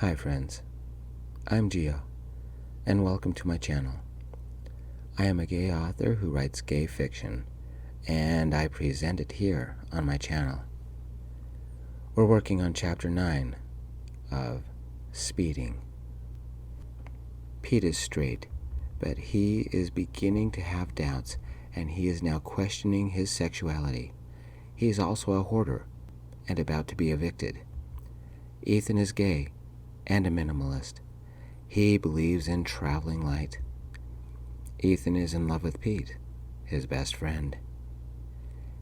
Hi friends, I'm Gio, and welcome to my channel. I am a gay author who writes gay fiction, and I present it here on my channel. We're working on Chapter 9 of Speeding. Pete is straight, but he is beginning to have doubts, and he is now questioning his sexuality. He is also a hoarder, and about to be evicted. Ethan is gay, and a minimalist. He believes in traveling light. Ethan is in love with Pete, his best friend.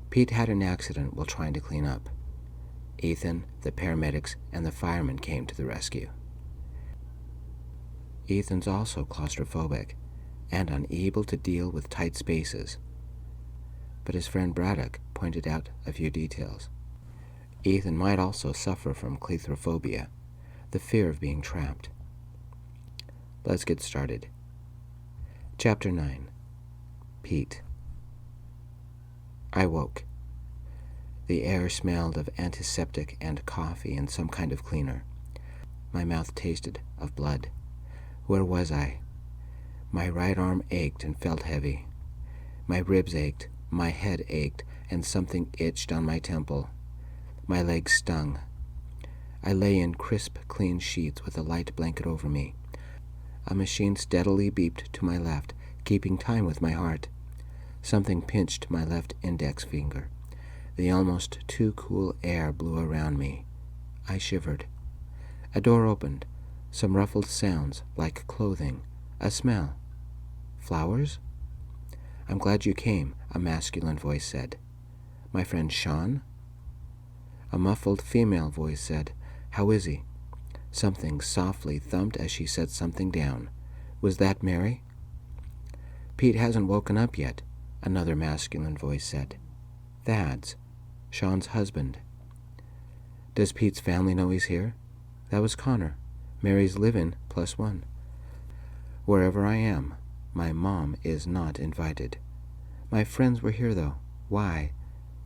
Pete had an accident while trying to clean up. Ethan, the paramedics, and the firemen came to the rescue. Ethan's also claustrophobic and unable to deal with tight spaces. But his friend Braddock pointed out a few details. Ethan might also suffer from claustrophobia, the fear of being trapped. Let's get started. Chapter 9. Pete. I woke. The air smelled of antiseptic and coffee and some kind of cleaner. My mouth tasted of blood. Where was I? My right arm ached and felt heavy. My ribs ached, my head ached, and something itched on my temple. My legs stung. I lay in crisp, clean sheets with a light blanket over me. A machine steadily beeped to my left, keeping time with my heart. Something pinched my left index finger. The almost too cool air blew around me. I shivered. A door opened. Some ruffled sounds, like clothing. A smell. Flowers? I'm glad you came, a masculine voice said. My friend Sean? A muffled female voice said, How is he? Something softly thumped as she set something down. Was that Mary? Pete hasn't woken up yet, another masculine voice said. Thad's, Sean's husband. Does Pete's family know he's here? That was Connor, Mary's live-in +1. Wherever I am, my mom is not invited. My friends were here though. Why?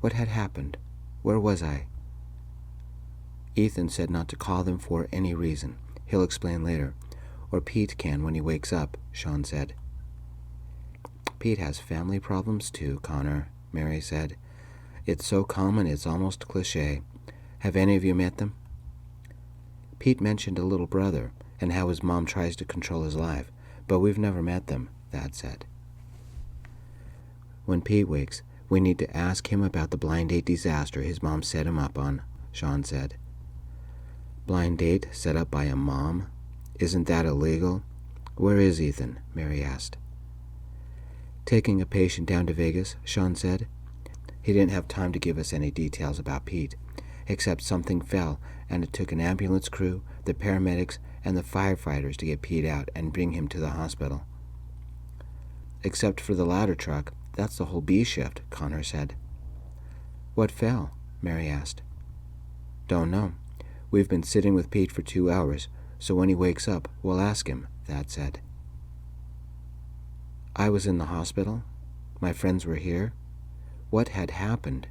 What had happened? Where was I? Ethan said not to call them for any reason. He'll explain later. Or Pete can when he wakes up, Sean said. Pete has family problems too, Connor, Mary said. It's so common it's almost cliché. Have any of you met them? Pete mentioned a little brother and how his mom tries to control his life, but we've never met them, Thad said. When Pete wakes, we need to ask him about the blind date disaster his mom set him up on, Sean said. Blind date set up by a mom? Isn't that illegal? Where is Ethan? Mary asked. Taking a patient down to Vegas, Sean said. He didn't have time to give us any details about Pete, except something fell and it took an ambulance crew, the paramedics, and the firefighters to get Pete out and bring him to the hospital. Except for the ladder truck, that's the whole B shift, Connor said. What fell? Mary asked. Don't know. We've been sitting with Pete for 2 hours, so when he wakes up, we'll ask him, Thad said. I was in the hospital. My friends were here. What had happened?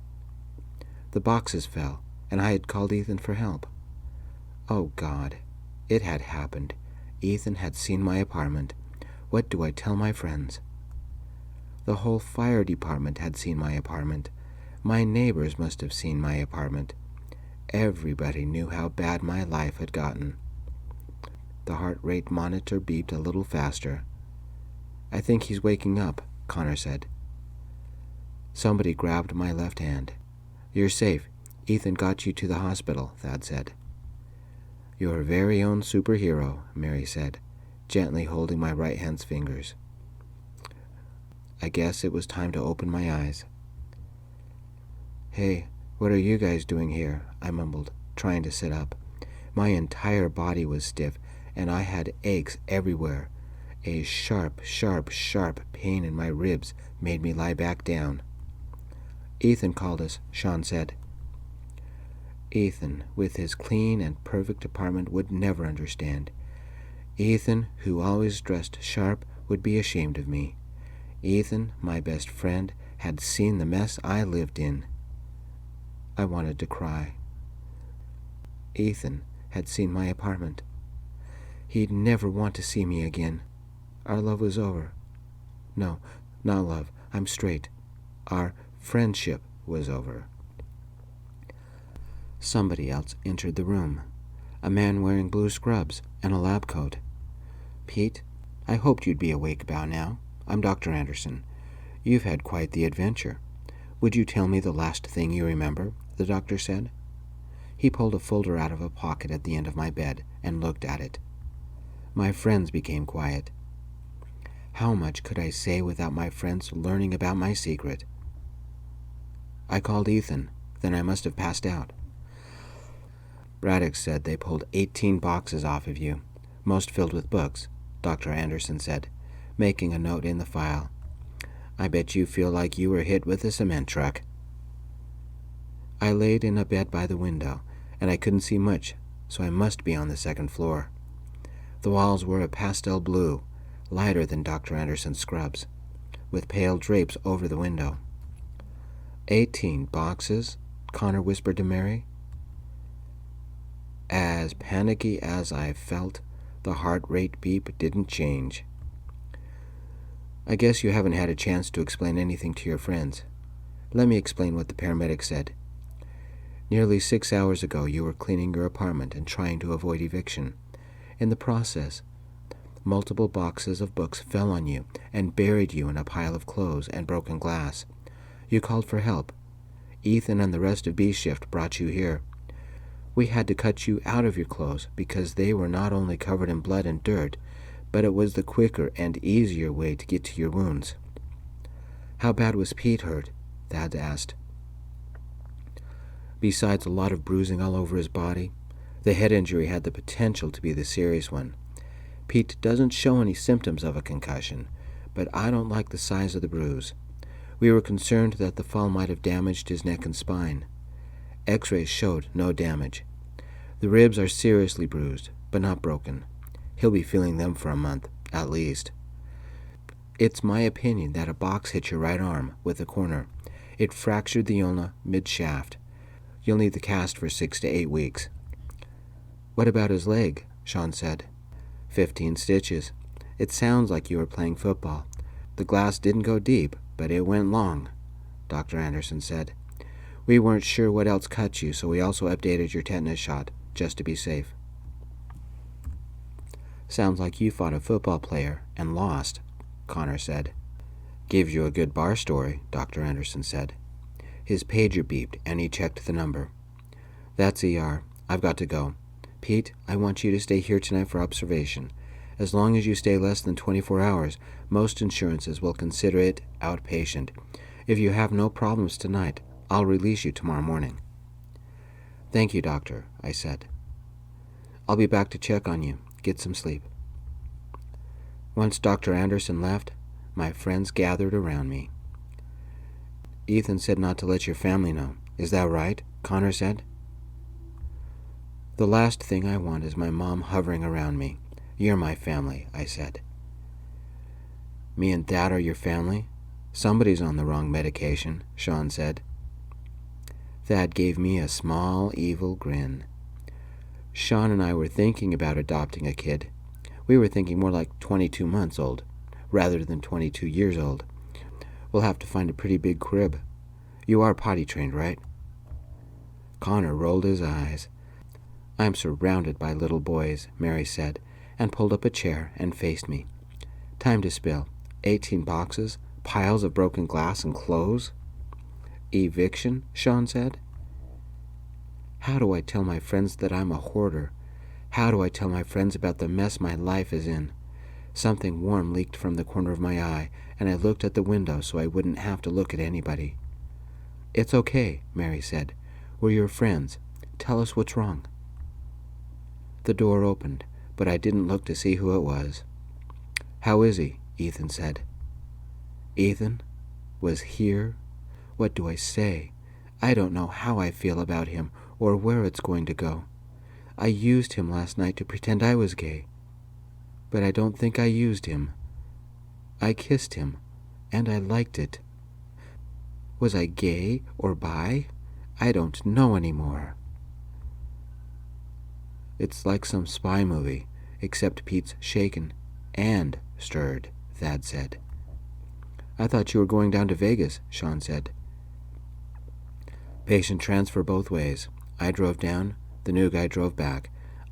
The boxes fell, and I had called Ethan for help. Oh, God. It had happened. Ethan had seen my apartment. What do I tell my friends? The whole fire department had seen my apartment. My neighbors must have seen my apartment. Everybody knew how bad my life had gotten. The heart rate monitor beeped a little faster. I think he's waking up, Connor said. Somebody grabbed my left hand. You're safe. Ethan got you to the hospital, Thad said. Your very own superhero, Mary said, gently holding my right hand's fingers. I guess it was time to open my eyes. Hey, what are you guys doing here? I mumbled, trying to sit up. My entire body was stiff, and I had aches everywhere. A sharp, sharp, sharp pain in my ribs made me lie back down. Ethan called us, Sean said. Ethan, with his clean and perfect apartment, would never understand. Ethan, who always dressed sharp, would be ashamed of me. Ethan, my best friend, had seen the mess I lived in. I wanted to cry. Ethan had seen my apartment. He'd never want to see me again. Our love was over. No, not love. I'm straight. Our friendship was over. Somebody else entered the room. A man wearing blue scrubs and a lab coat. Pete, I hoped you'd be awake by now. I'm Dr. Anderson. You've had quite the adventure. Would you tell me the last thing you remember? The doctor said. He pulled a folder out of a pocket at the end of my bed and looked at it. My friends became quiet. How much could I say without my friends learning about my secret? I called Ethan. Then I must have passed out. Braddock said they pulled 18 boxes off of you, most filled with books, Dr. Anderson said, making a note in the file. I bet you feel like you were hit with a cement truck. I laid in a bed by the window, and I couldn't see much, so I must be on the second floor. The walls were a pastel blue, lighter than Dr. Anderson's scrubs, with pale drapes over the window. 18 boxes? Connor whispered to Mary. As panicky as I felt, the heart rate beep didn't change. I guess you haven't had a chance to explain anything to your friends. Let me explain what the paramedic said. Nearly 6 hours ago, you were cleaning your apartment and trying to avoid eviction. In the process, multiple boxes of books fell on you and buried you in a pile of clothes and broken glass. You called for help. Ethan and the rest of B shift brought you here. We had to cut you out of your clothes because they were not only covered in blood and dirt, but it was the quicker and easier way to get to your wounds. How bad was Pete hurt? Thad asked. Besides a lot of bruising all over his body, the head injury had the potential to be the serious one. Pete doesn't show any symptoms of a concussion, but I don't like the size of the bruise. We were concerned that the fall might have damaged his neck and spine. X-rays showed no damage. The ribs are seriously bruised, but not broken. He'll be feeling them for a month, at least. It's my opinion that a box hit your right arm with a corner. It fractured the ulna mid-shaft. You'll need the cast for 6 to 8 weeks. What about his leg? Sean said. 15 stitches. It sounds like you were playing football. The glass didn't go deep, but it went long, Dr. Anderson said. We weren't sure what else cut you, so we also updated your tetanus shot, just to be safe. Sounds like you fought a football player and lost, Connor said. Gives you a good bar story, Dr. Anderson said. His pager beeped, and he checked the number. That's ER. I've got to go. Pete, I want you to stay here tonight for observation. As long as you stay less than 24 hours, most insurances will consider it outpatient. If you have no problems tonight, I'll release you tomorrow morning. Thank you, doctor, I said. I'll be back to check on you. Get some sleep. Once Dr. Anderson left, my friends gathered around me. Ethan said not to let your family know. Is that right? Connor said. The last thing I want is my mom hovering around me. You're my family, I said. Me and Dad are your family? Somebody's on the wrong medication, Sean said. Thad gave me a small, evil grin. Sean and I were thinking about adopting a kid. We were thinking more like 22 months old, rather than 22 years old. We'll have to find a pretty big crib. You are potty trained, right? Connor rolled his eyes. I'm surrounded by little boys, Mary said, and pulled up a chair and faced me. Time to spill. 18 boxes, piles of broken glass and clothes. Eviction, Sean said. How do I tell my friends that I'm a hoarder? How do I tell my friends about the mess my life is in? Something warm leaked from the corner of my eye, and I looked at the window so I wouldn't have to look at anybody. It's okay, Mary said. We're your friends. Tell us what's wrong. The door opened, but I didn't look to see who it was. How is he? Ethan said. Ethan was here? What do I say? I don't know how I feel about him or where it's going to go. I used him last night to pretend I was gay. But I don't think I used him. I kissed him, and I liked it. Was I gay or bi? I don't know anymore. It's like some spy movie. except Pete's shaken and stirred, Thad said. I thought you were going down to Vegas, Sean said. Patient transfer both ways. I drove down, the new guy drove back.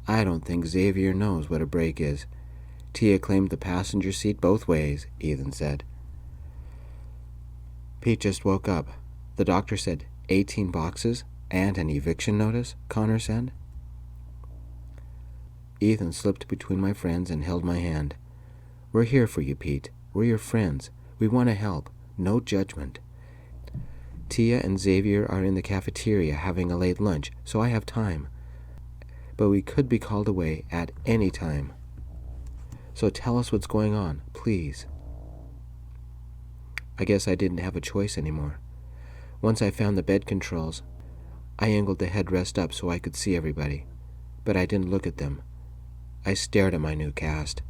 I don't think Xavier knows what a break is. Tia claimed the passenger seat both ways, Ethan said. Pete just woke up. The doctor said 18 boxes and an eviction notice, Connor said. Ethan slipped between my friends and held my hand. We're here for you, Pete. We're your friends. We want to help. No judgment. Tia and Xavier are in the cafeteria having a late lunch, so I have time. But we could be called away at any time. So tell us what's going on, please. I guess I didn't have a choice anymore. Once I found the bed controls, I angled the headrest up so I could see everybody. But I didn't look at them. I stared at my new cast.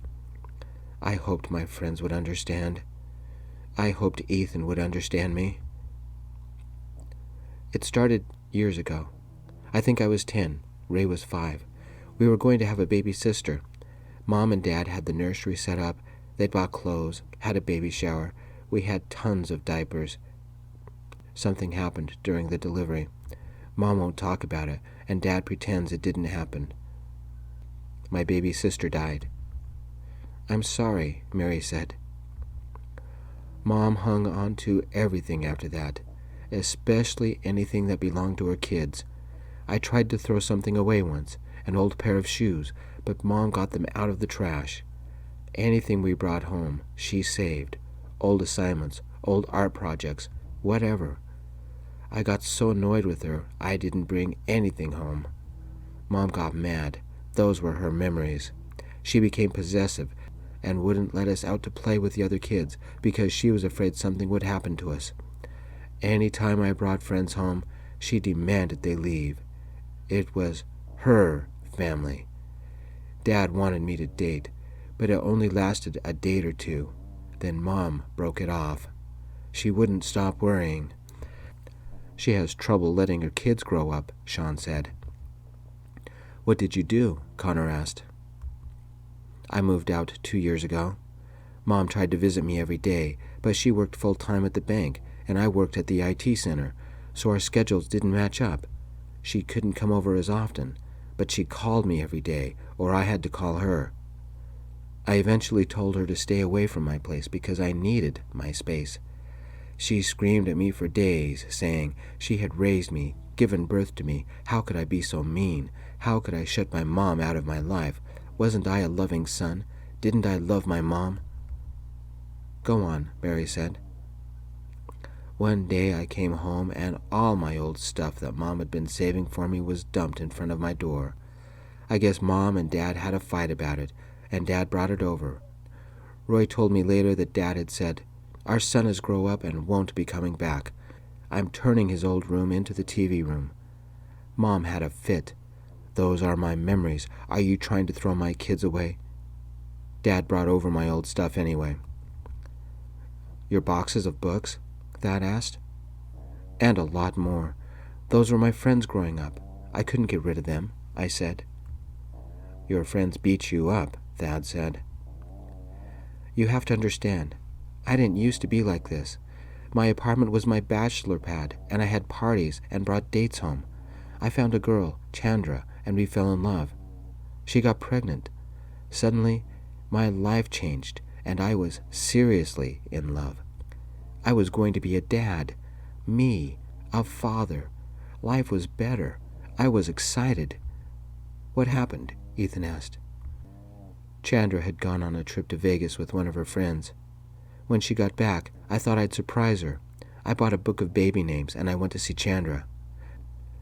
I hoped my friends would understand. I hoped Ethan would understand me. It started years ago. I think I was 10. Ray was 5. We were going to have a baby sister. Mom and Dad had the nursery set up. They'd bought clothes, had a baby shower. We had tons of diapers. Something happened during the delivery. Mom won't talk about it, and Dad pretends it didn't happen. My baby sister died. I'm sorry, Mary said. Mom hung on to everything after that, especially anything that belonged to her kids. I tried to throw something away once, an old pair of shoes, but Mom got them out of the trash. Anything we brought home, she saved. Old assignments, old art projects, whatever. I got so annoyed with her, I didn't bring anything home. Mom got mad. Those were her memories. She became possessive and wouldn't let us out to play with the other kids because she was afraid something would happen to us. Any time I brought friends home, she demanded they leave. It was her family. Dad wanted me to date, but it only lasted a date or two. Then Mom broke it off. She wouldn't stop worrying. She has trouble letting her kids grow up, Sean said. What did you do? Connor asked. I moved out 2 years ago. Mom tried to visit me every day, but she worked full-time at the bank, and I worked at the IT center, so our schedules didn't match up. She couldn't come over as often, but she called me every day, or I had to call her. I eventually told her to stay away from my place because I needed my space. She screamed at me for days, saying she had raised me, given birth to me. How could I be so mean? How could I shut my mom out of my life? Wasn't I a loving son? Didn't I love my mom? Go on, Mary said. One day I came home and all my old stuff that Mom had been saving for me was dumped in front of my door. I guess Mom and Dad had a fight about it, and Dad brought it over. Roy told me later that Dad had said, "Our son is grow up and won't be coming back. I'm turning his old room into the TV room." Mom had a fit. Those are my memories. Are you trying to throw my kids away? Dad brought over my old stuff anyway. Your boxes of books? Thad asked. And a lot more. Those were my friends growing up. I couldn't get rid of them, I said. Your friends beat you up, Thad said. You have to understand. I didn't used to be like this. My apartment was my bachelor pad, and I had parties and brought dates home. I found a girl, Chandra, and we fell in love. She got pregnant. Suddenly, my life changed, and I was seriously in love. I was going to be a dad. Me, a father. Life was better. I was excited. What happened? Ethan asked. Chandra had gone on a trip to Vegas with one of her friends. When she got back, I thought I'd surprise her. I bought a book of baby names, and I went to see Chandra.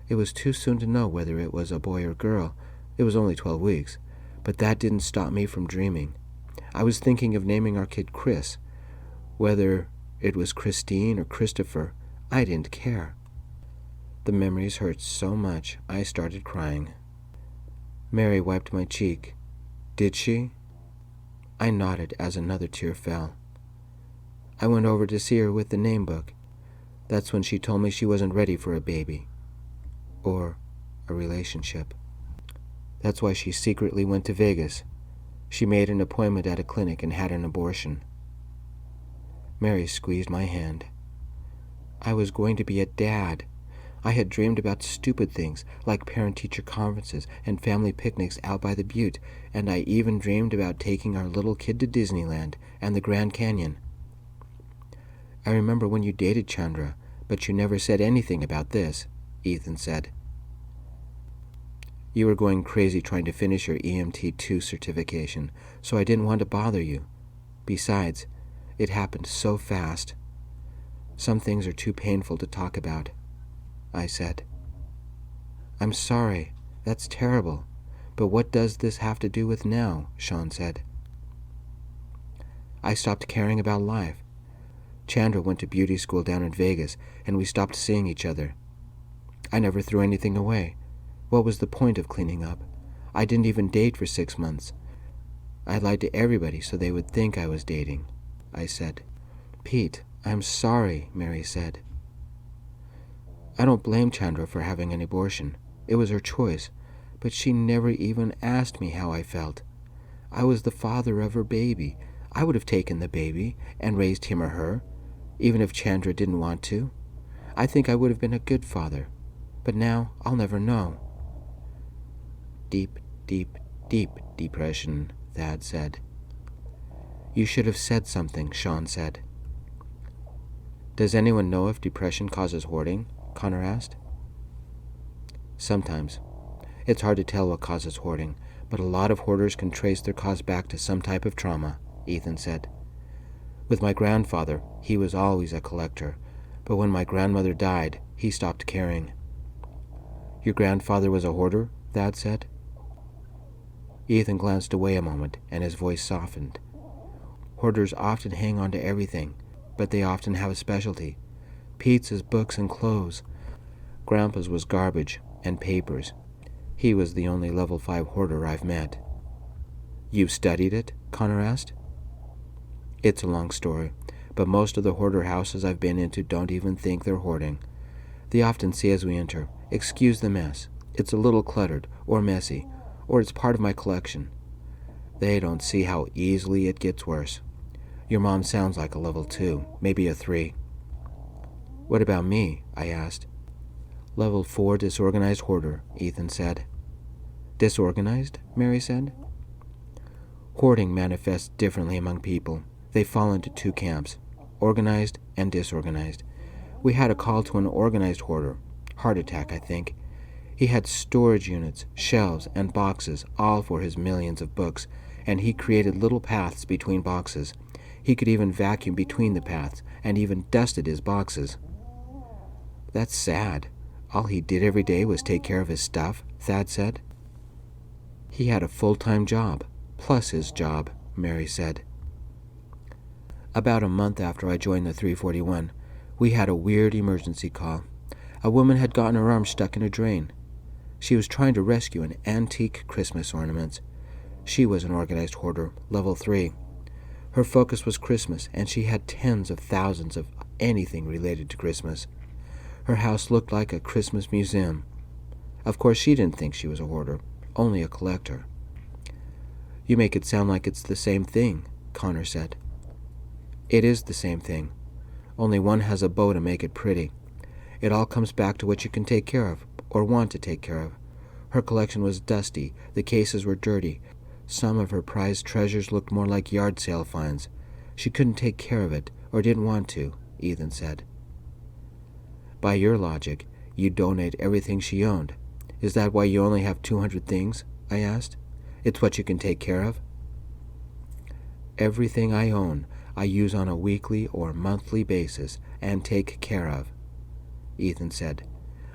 It was too soon to know whether it was a boy or girl. It was only 12 weeks. But that didn't stop me from dreaming. I was thinking of naming our kid Chris. Whether it was Christine or Christopher, I didn't care. The memories hurt so much, I started crying. Mary wiped my cheek. Did she? I nodded as another tear fell. I went over to see her with the name book. That's when she told me she wasn't ready for a baby. Or a relationship. That's why she secretly went to Vegas. She made an appointment at a clinic and had an abortion. Mary squeezed my hand. I was going to be a dad. I had dreamed about stupid things like parent-teacher conferences and family picnics out by the butte, and I even dreamed about taking our little kid to Disneyland and the Grand Canyon. I remember when you dated Chandra, but you never said anything about this, Ethan said. You were going crazy trying to finish your EMT2 certification, so I didn't want to bother you. Besides, it happened so fast. Some things are too painful to talk about, I said. I'm sorry. That's terrible. But what does this have to do with now? Sean said. I stopped caring about life. Chandra went to beauty school down in Vegas, and we stopped seeing each other. I never threw anything away. What was the point of cleaning up? I didn't even date for 6 months. I lied to everybody so they would think I was dating, I said. Pete, I'm sorry, Mary said. I don't blame Chandra for having an abortion. It was her choice, but she never even asked me how I felt. I was the father of her baby. I would have taken the baby and raised him or her, even if Chandra didn't want to. I think I would have been a good father, but now I'll never know. Deep, deep, deep depression, Thad said. You should have said something, Sean said. Does anyone know if depression causes hoarding? Connor asked. Sometimes. It's hard to tell what causes hoarding, but a lot of hoarders can trace their cause back to some type of trauma, Ethan said. With my grandfather, he was always a collector, but when my grandmother died, he stopped caring. Your grandfather was a hoarder? Thad said. Ethan glanced away a moment, and his voice softened. Hoarders often hang on to everything, but they often have a specialty. Pete's is books and clothes. Grandpa's was garbage and papers. He was the only level 5 hoarder I've met. You've studied it? Connor asked. It's a long story, but most of the hoarder houses I've been into don't even think they're hoarding. They often say as we enter, "Excuse the mess. It's a little cluttered or messy, or it's part of my collection." They don't see how easily it gets worse. Your mom sounds like a level 2, maybe a 3. What about me? I asked. Level 4 disorganized hoarder, Ethan said. Disorganized? Mary said. Hoarding manifests differently among people. They fall into 2 camps, organized and disorganized. We had a call to an organized hoarder. Heart attack, I think. He had storage units, shelves, and boxes, all for his millions of books, and he created little paths between boxes. He could even vacuum between the paths, and even dusted his boxes. That's sad. All he did every day was take care of his stuff, Thad said. He had a full-time job, plus his job, Mary said. About a month after I joined the 341, we had a weird emergency call. A woman had gotten her arm stuck in a drain. She was trying to rescue an antique Christmas ornament. She was an organized hoarder, level 3. Her focus was Christmas, and she had tens of thousands of anything related to Christmas. Her house looked like a Christmas museum. Of course, she didn't think she was a hoarder, only a collector. You make it sound like it's the same thing, Connor said. It is the same thing. Only one has a bow to make it pretty. It all comes back to what you can take care of, or want to take care of. Her collection was dusty, the cases were dirty. Some of her prized treasures looked more like yard sale finds. She couldn't take care of it, or didn't want to, Ethan said. By your logic, you donate everything she owned. Is that why you only have 200 things? I asked. It's what you can take care of? Everything I own, I use on a weekly or monthly basis and take care of, Ethan said.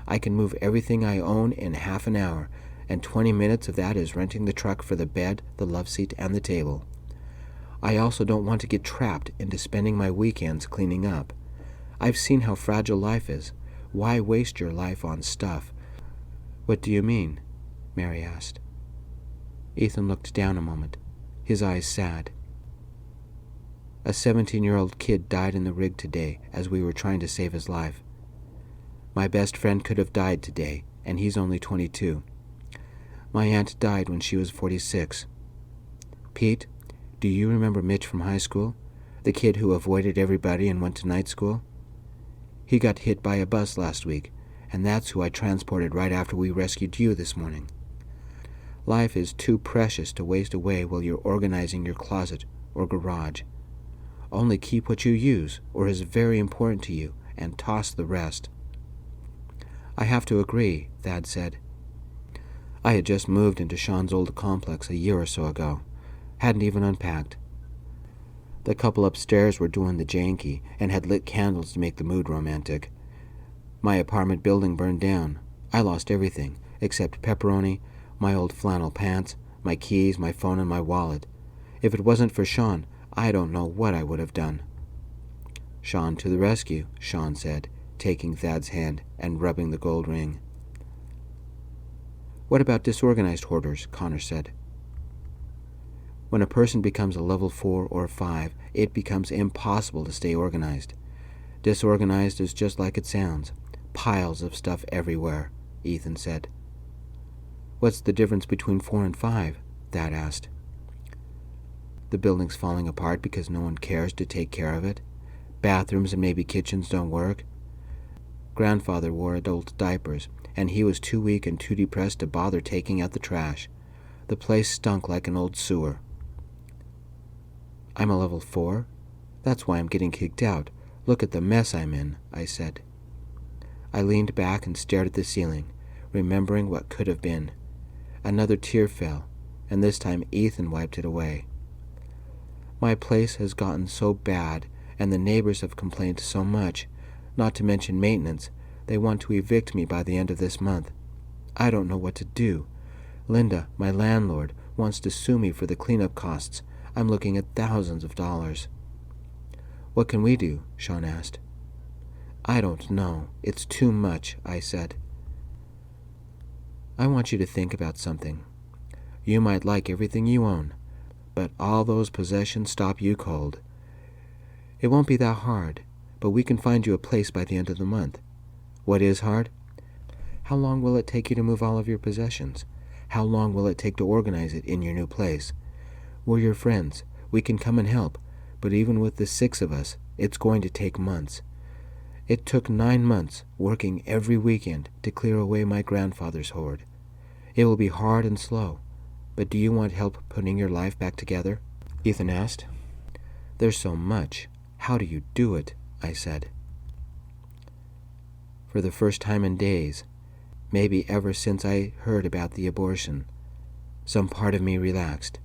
I can move everything I own in half an hour, and 20 minutes of that is renting the truck for the bed, the love seat, and the table. I also don't want to get trapped into spending my weekends cleaning up. I've seen how fragile life is. Why waste your life on stuff? What do you mean? Mary asked. Ethan looked down a moment, his eyes sad. A 17-year-old kid died in the rig today as we were trying to save his life. My best friend could have died today, and he's only 22. My aunt died when she was 46. Pete, do you remember Mitch from high school? The kid who avoided everybody and went to night school? He got hit by a bus last week, and that's who I transported right after we rescued you this morning. Life is too precious to waste away while you're organizing your closet or garage. Only keep what you use or is very important to you, and toss the rest. I have to agree, Thad said. I had just moved into Sean's old complex a year or so ago. Hadn't even unpacked. The couple upstairs were doing the janky and had lit candles to make the mood romantic. My apartment building burned down. I lost everything except pepperoni, my old flannel pants, my keys, my phone, and my wallet. If it wasn't for Sean, I don't know what I would have done. Sean to the rescue, Sean said, taking Thad's hand and rubbing the gold ring. What about disorganized hoarders? Connor said. When a person becomes a level 4 or 5, it becomes impossible to stay organized. Disorganized is just like it sounds. Piles of stuff everywhere, Ethan said. What's the difference between 4 and 5? Thad asked. The building's falling apart because no one cares to take care of it. Bathrooms and maybe kitchens don't work. Grandfather wore adult diapers, and he was too weak and too depressed to bother taking out the trash. The place stunk like an old sewer. I'm a level 4? That's why I'm getting kicked out. Look at the mess I'm in, I said. I leaned back and stared at the ceiling, remembering what could have been. Another tear fell, and this time Ethan wiped it away. My place has gotten so bad, and the neighbors have complained so much, not to mention maintenance. They want to evict me by the end of this month. I don't know what to do. Linda, my landlord, wants to sue me for the cleanup costs. I'm looking at thousands of dollars. What can we do? Sean asked. I don't know. It's too much, I said. I want you to think about something. You might like everything you own, but all those possessions stop you cold. It won't be that hard, but we can find you a place by the end of the month. What is hard? How long will it take you to move all of your possessions? How long will it take to organize it in your new place? We're your friends. We can come and help, but even with the 6 of us, it's going to take months. It took 9 months, working every weekend, to clear away my grandfather's hoard. It will be hard and slow, but do you want help putting your life back together? Ethan asked. There's so much. How do you do it? I said. For the first time in days, maybe ever since I heard about the abortion, some part of me relaxed.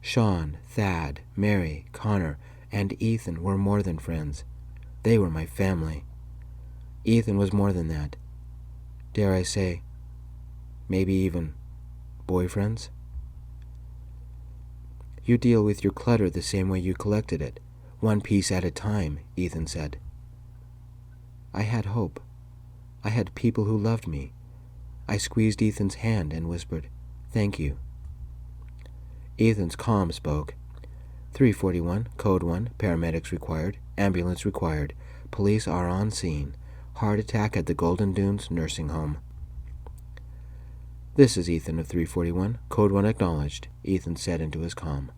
Sean, Thad, Mary, Connor, and Ethan were more than friends. They were my family. Ethan was more than that. Dare I say, maybe even boyfriends? You deal with your clutter the same way you collected it, one piece at a time, Ethan said. I had hope. I had people who loved me. I squeezed Ethan's hand and whispered, "Thank you." Ethan's comm spoke. 341, Code 1, paramedics required, ambulance required. Police are on scene. Heart attack at the Golden Dunes nursing home. This is Ethan of 341, Code 1 acknowledged, Ethan said into his comm.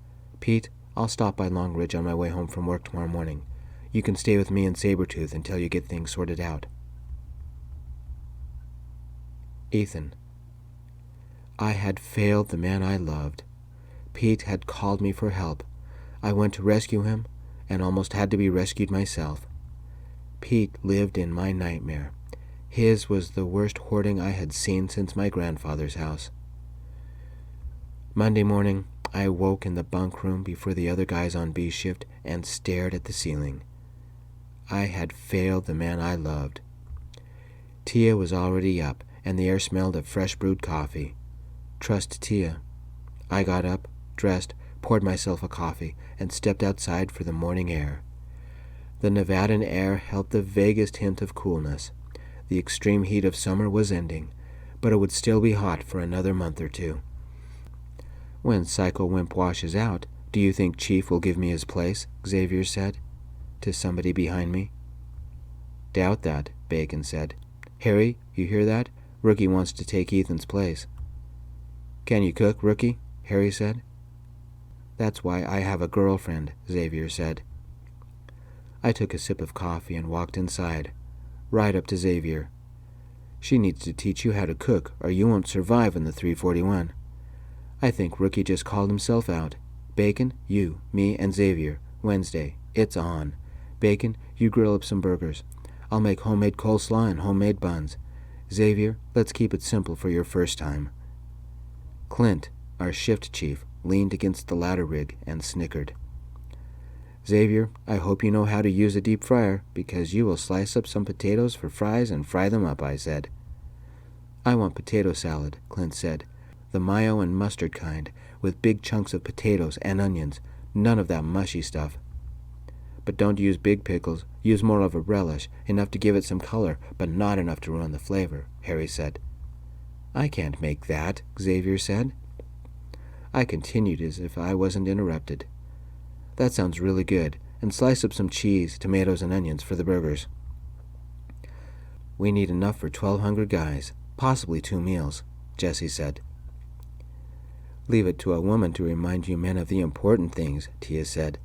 Pete, I'll stop by Long Ridge on my way home from work tomorrow morning. You can stay with me in Sabretooth until you get things sorted out. Ethan. I had failed the man I loved. Pete had called me for help. I went to rescue him and almost had to be rescued myself. Pete lived in my nightmare. His was the worst hoarding I had seen since my grandfather's house. Monday morning, I woke in the bunk room before the other guys on B shift and stared at the ceiling. I had failed the man I loved. Tia was already up, and the air smelled of fresh brewed coffee. Trust Tia. I got up, dressed, poured myself a coffee, and stepped outside for the morning air. The Nevadan air held the vaguest hint of coolness. The extreme heat of summer was ending, but it would still be hot for another month or two. When Psycho Wimp washes out, do you think Chief will give me his place? Xavier said, to somebody behind me. Doubt that, Bacon said. Harry, you hear that? Rookie wants to take Ethan's place. Can you cook, Rookie? Harry said. That's why I have a girlfriend, Xavier said. I took a sip of coffee and walked inside, right up to Xavier. She needs to teach you how to cook, or you won't survive in the 341. I think Rookie just called himself out. Bacon, you, me, and Xavier. Wednesday. It's on. Bacon, you grill up some burgers. I'll make homemade coleslaw and homemade buns. Xavier, let's keep it simple for your first time. Clint, our shift chief, leaned against the ladder rig and snickered. Xavier, I hope you know how to use a deep fryer, because you will slice up some potatoes for fries and fry them up, I said. I want potato salad, Clint said. The mayo and mustard kind, with big chunks of potatoes and onions, none of that mushy stuff. But don't use big pickles, use more of a relish, enough to give it some color, but not enough to ruin the flavor, Harry said. I can't make that, Xavier said. I continued as if I wasn't interrupted. That sounds really good, and slice up some cheese, tomatoes, and onions for the burgers. We need enough for 12 hungry guys, possibly 2 meals, Jessie said. Leave it to a woman to remind you men of the important things, Tia said.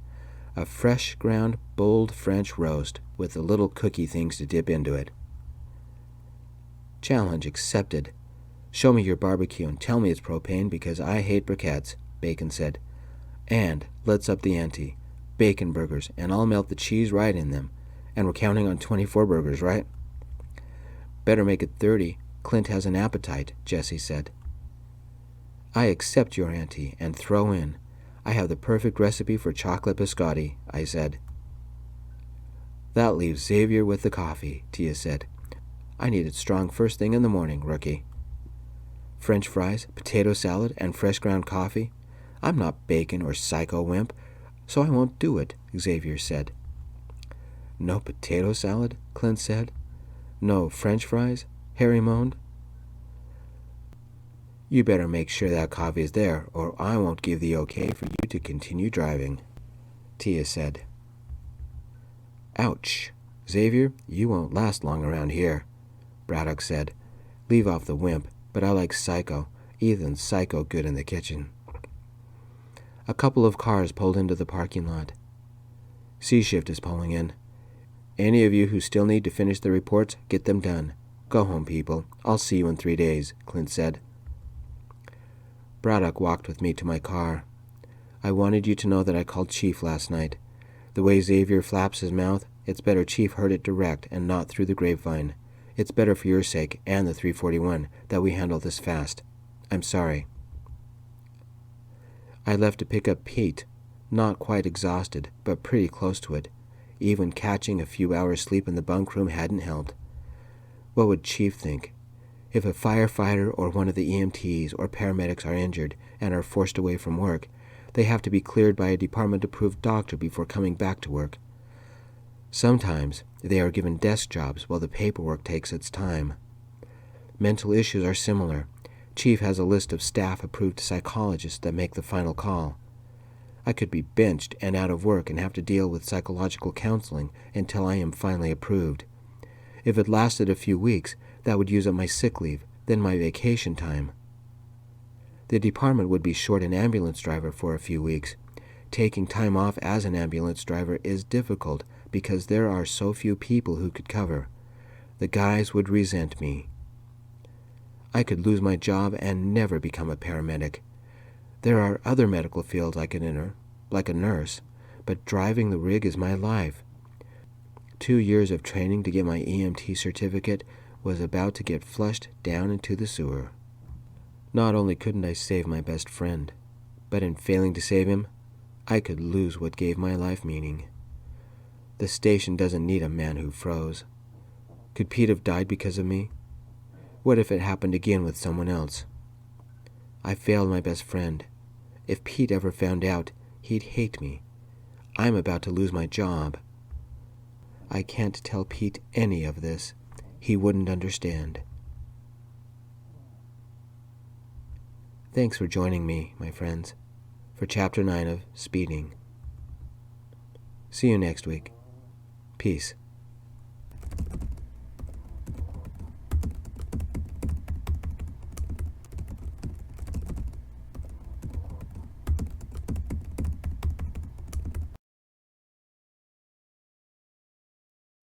A fresh ground, bold French roast with the little cookie things to dip into it. Challenge accepted. Show me your barbecue and tell me it's propane because I hate briquettes, Bacon said. And let's up the ante. Bacon burgers, and I'll melt the cheese right in them. And we're counting on 24 burgers, right? Better make it 30. Clint has an appetite, Jessie said. I accept your ante and throw in. I have the perfect recipe for chocolate biscotti, I said. That leaves Xavier with the coffee, Tia said. I need it strong first thing in the morning, Rookie. French fries, potato salad, and fresh ground coffee? I'm not Bacon or Psycho Wimp, so I won't do it, Xavier said. No potato salad? Clint said. No French fries? Harry moaned. You better make sure that coffee is there, or I won't give the okay for you to continue driving, Tia said. Ouch. Xavier, you won't last long around here, Braddock said. Leave off the wimp, but I like Psycho. Ethan's Psycho good in the kitchen. A couple of cars pulled into the parking lot. C-Shift is pulling in. Any of you who still need to finish the reports, get them done. Go home, people. I'll see you in 3 days, Clint said. Braddock walked with me to my car. I wanted you to know that I called Chief last night. The way Xavier flaps his mouth, it's better Chief heard it direct and not through the grapevine. It's better for your sake and the 341 that we handle this fast. I'm sorry. I left to pick up Pete, not quite exhausted, but pretty close to it. Even catching a few hours sleep in the bunk room hadn't helped. What would Chief think? If a firefighter or one of the EMTs or paramedics are injured and are forced away from work, they have to be cleared by a department-approved doctor before coming back to work. Sometimes they are given desk jobs while the paperwork takes its time. Mental issues are similar. Chief has a list of staff-approved psychologists that make the final call. I could be benched and out of work and have to deal with psychological counseling until I am finally approved. If it lasted a few weeks, that would use up my sick leave, then my vacation time. The department would be short an ambulance driver for a few weeks. Taking time off as an ambulance driver is difficult because there are so few people who could cover. The guys would resent me. I could lose my job and never become a paramedic. There are other medical fields I could enter, like a nurse, but driving the rig is my life. 2 years of training to get my EMT certificate was about to get flushed down into the sewer. Not only couldn't I save my best friend, but in failing to save him, I could lose what gave my life meaning. The station doesn't need a man who froze. Could Pete have died because of me? What if it happened again with someone else? I failed my best friend. If Pete ever found out, he'd hate me. I'm about to lose my job. I can't tell Pete any of this. He wouldn't understand. Thanks for joining me, my friends, for Chapter 9 of Speeding. See you next week. Peace.